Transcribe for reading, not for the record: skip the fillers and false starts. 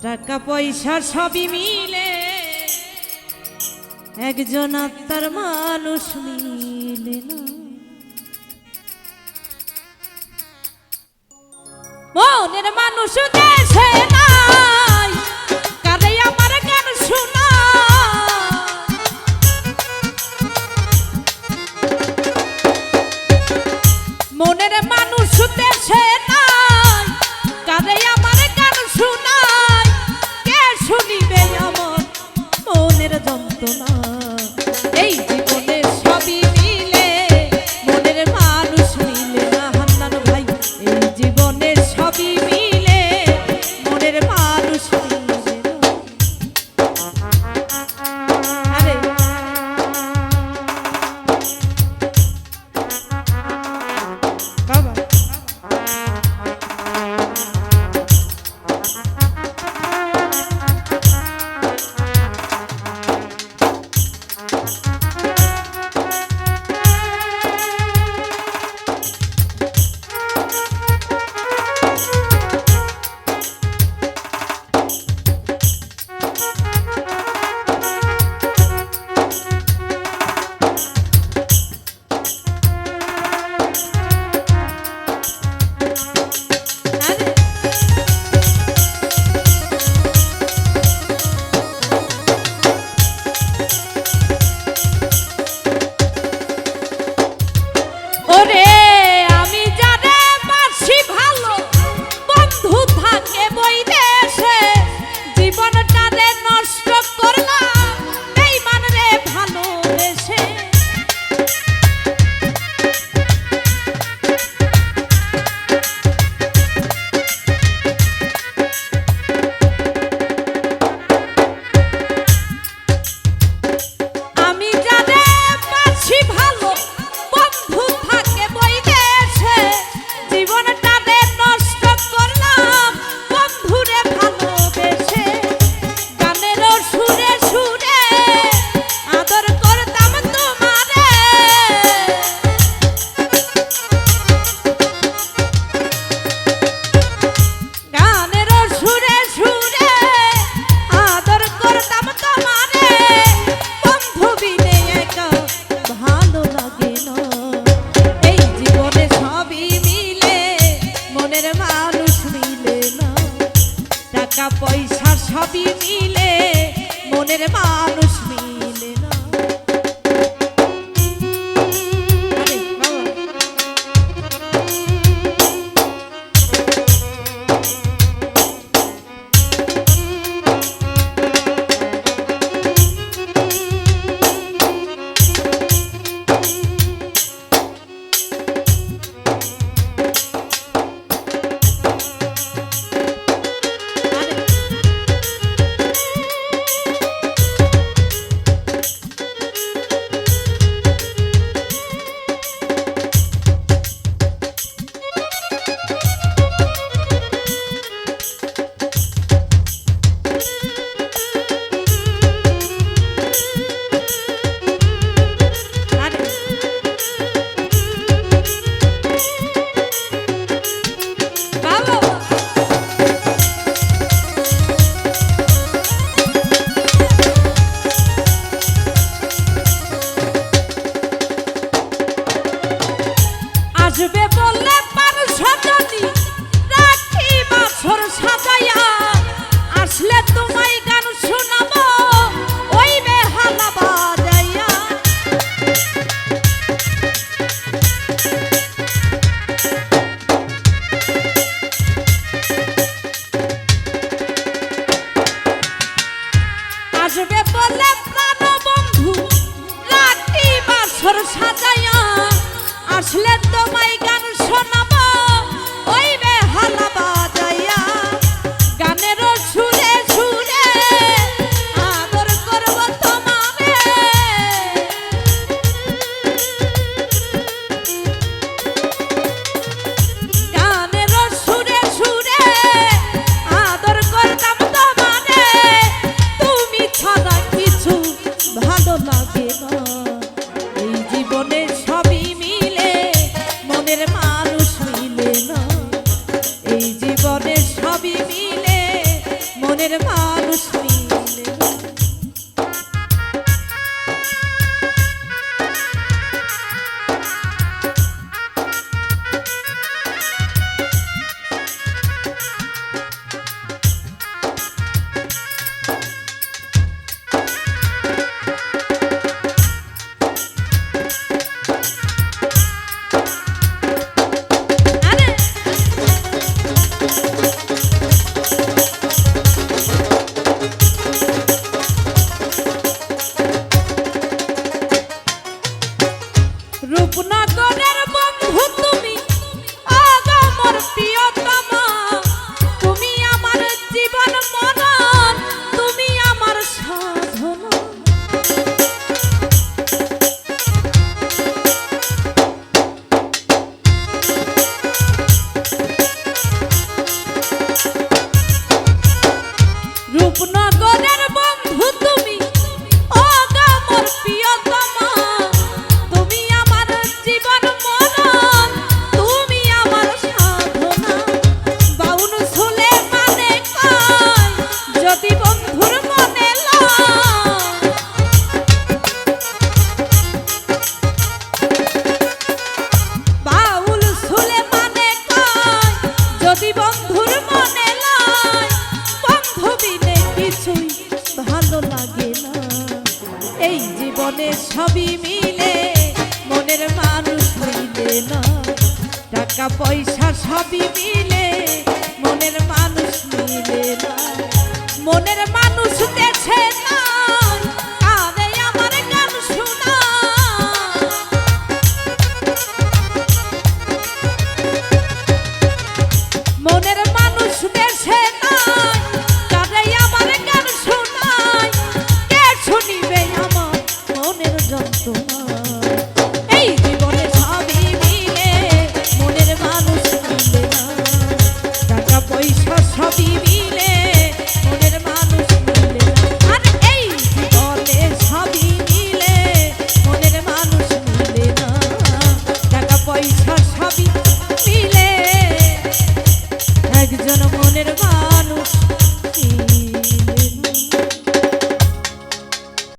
টাকা পয়সা সবই মিলে একজন আত্মার মানুষ মিলে না। মনের মানুষ দেশে নাই, কারে আমার গান শোনা। মনের মানুষ দেশে নাই, কারে আমার গান শোনায়। কে শুনিবে আমার মনের যন্ত্রণা? এই জীবনে সবই মিলে মনের মানুষ মিলে না। হান্নান ভাই, এই জীবনে সবই মিলে মনের মানুষ মিলে না। আরে বাবা, পয়সা সবই মিলে মনের মানুষ মিলে না। আসবে বললে পার সজনী রাখি বাছর সাজাইয়া, আসলে তোমায় গান শোনাবো ওই বেহালা বাজাইয়া। আসবে বললে প্রাণ বন্ধু রাখি বাছর সাজাইয়া, আসলে তোমায় গান শোনাবো ওই বেহালা বাজাইয়া। গানের সুরে সুরে আদর করব তোমারে, গানের সুরে সুরে আদর করতাম তোমারে। তুমি ছাড়া কিছু ভালো লাগে না। এই জীবনে সবই মিলে মনের মানুষ মিলে না। এই জীবনে সবই মিলে মনের মনের মানুষ মিলে না। রূপনগরের বন্ধু তুমি, আগো মোর প্রিয়তমা, তুমি আমার জীবন মরণ, তুমি আমার সাধনা। রূপনগরের বন্ধু তুমি, আগো মোর প্রিয়তমা, জীবন মরণ, তুমি আমার সাধনা। বাউল ঝুলে মানে কয় যদি বন্ধুর মনে লয়, বাউল ঝুলে মানে কয় যদি বন্ধুর মনে লয়, বন্ধু বিনে কিছুই ভালো লাগে না। এই জীবনে সবই মিলে মনের মানুষ মিলে না, টাকা পয়সা সবই মিলে মনের মানুষ মিলে না। মনের মানুষ দেছে না, কানে আমার গান শোনা। মনের মানুষ দেছে না, কানে আমার গান শোনায়। কে শুনিবে আমার মনের যন্ত্রণা? এই জীবনে সবই মিলে মনের মানুষ মিলে না, টাকা পয়সা সবই